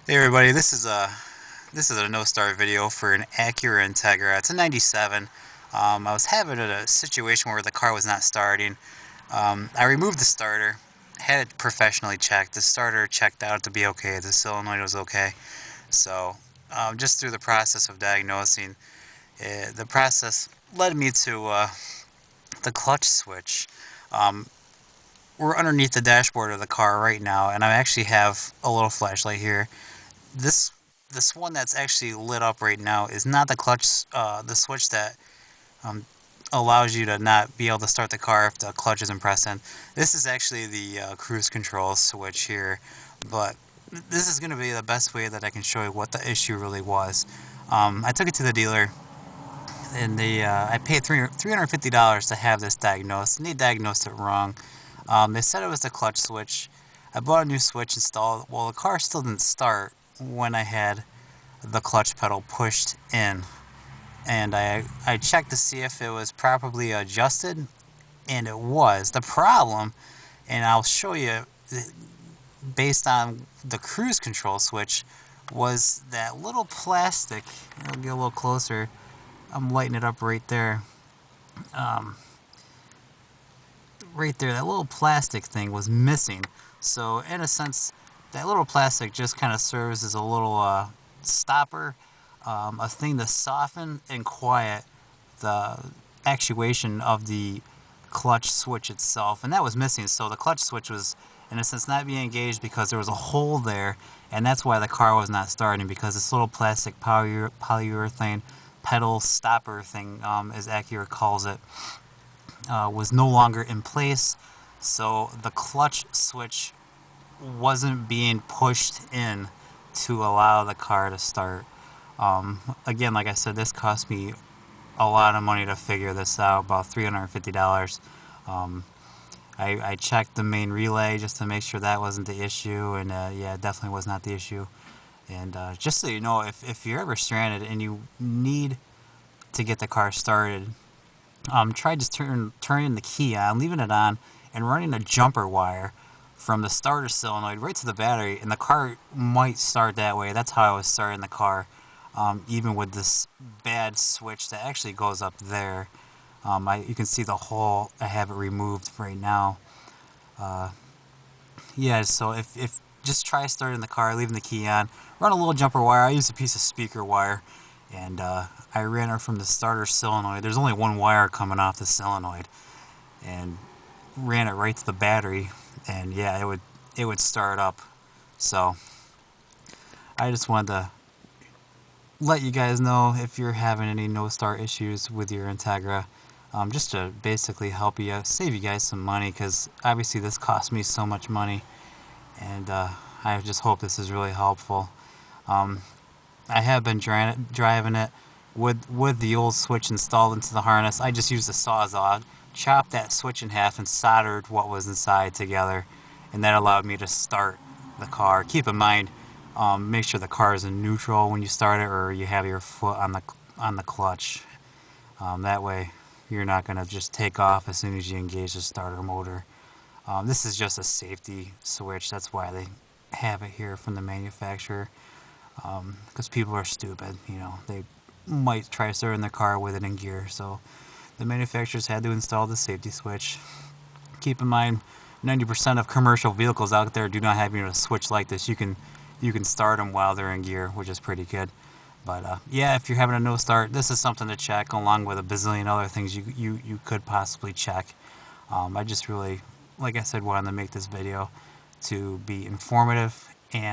Hey everybody, this is a no start video for an Acura Integra. It's a 97. I was having a situation where the car was not starting. I removed the starter, had it professionally checked. The starter checked out to be okay. The solenoid was okay. So just through the process of diagnosing, the process led me to the clutch switch. Um, we're underneath the dashboard of the car right now, and I actually have a little flashlight here. This this one that's actually lit up right now is not the clutch, the switch that um, allows you to not be able to start the car if the clutch isn't pressed in. This is actually the cruise control switch here, but this is going to be the best way that I can show you what the issue really was. I took it to the dealer, and I paid $350 to have this diagnosed, and they diagnosed it wrong. They said it was the clutch switch. I bought a new switch installed. Well, the car still didn't start when I had the clutch pedal pushed in, and I checked to see if it was properly adjusted, and it was. The problem, and I'll show you based on the cruise control switch, was that little plastic. I'll get a little closer. I'm lighting it up right there. Um, right there, that little plastic thing was missing. So in a sense, that little plastic just kind of serves as a little stopper, a thing to soften and quiet the actuation of the clutch switch itself, and that was missing. So the clutch switch was, in a sense, not being engaged because there was a hole there, and that's why the car was not starting, because this little plastic polyurethane pedal stopper thing, as Acura calls it, was no longer in place. So the clutch switch wasn't being pushed in to allow the car to start. Again, like I said, this cost me a lot of money to figure this out, about $350. Um, I checked the main relay just to make sure that wasn't the issue, and yeah, it definitely was not the issue. And just so you know, if you're ever stranded and you need to get the car started, try just turning the key on, leaving it on, and running a jumper wire from the starter solenoid right to the battery, and the car might start that way. That's how I was starting the car, even with this bad switch that actually goes up there. You can see the hole. I have it removed right now. Uh, yeah, so if just try starting the car, leaving the key on, run a little jumper wire. I used a piece of speaker wire, and I ran it from the starter solenoid. There's only one wire coming off the solenoid, and ran it right to the battery, and yeah, it would start up. So I just wanted to let you guys know if you're having any no start issues with your Integra, just to basically help you save you guys some money, because obviously this cost me so much money, and I just hope this is really helpful. Um, I have been driving it with the old switch installed into the harness. I just used a sawzall, chopped that switch in half, and soldered what was inside together, and that allowed me to start the car. Keep in mind, make sure the car is in neutral when you start it, or you have your foot on the clutch. That way, you're not going to just take off as soon as you engage the starter motor. This is just a safety switch. That's why they have it here from the manufacturer. Because people are stupid, they might try starting their car with it in gear. So the manufacturers had to install the safety switch. Keep in mind, 90% of commercial vehicles out there do not have a switch like this. You can start them while they're in gear, which is pretty good. But yeah, if you're having a no start, this is something to check, along with a bazillion other things you could possibly check. I just really, like I said, wanted to make this video to be informative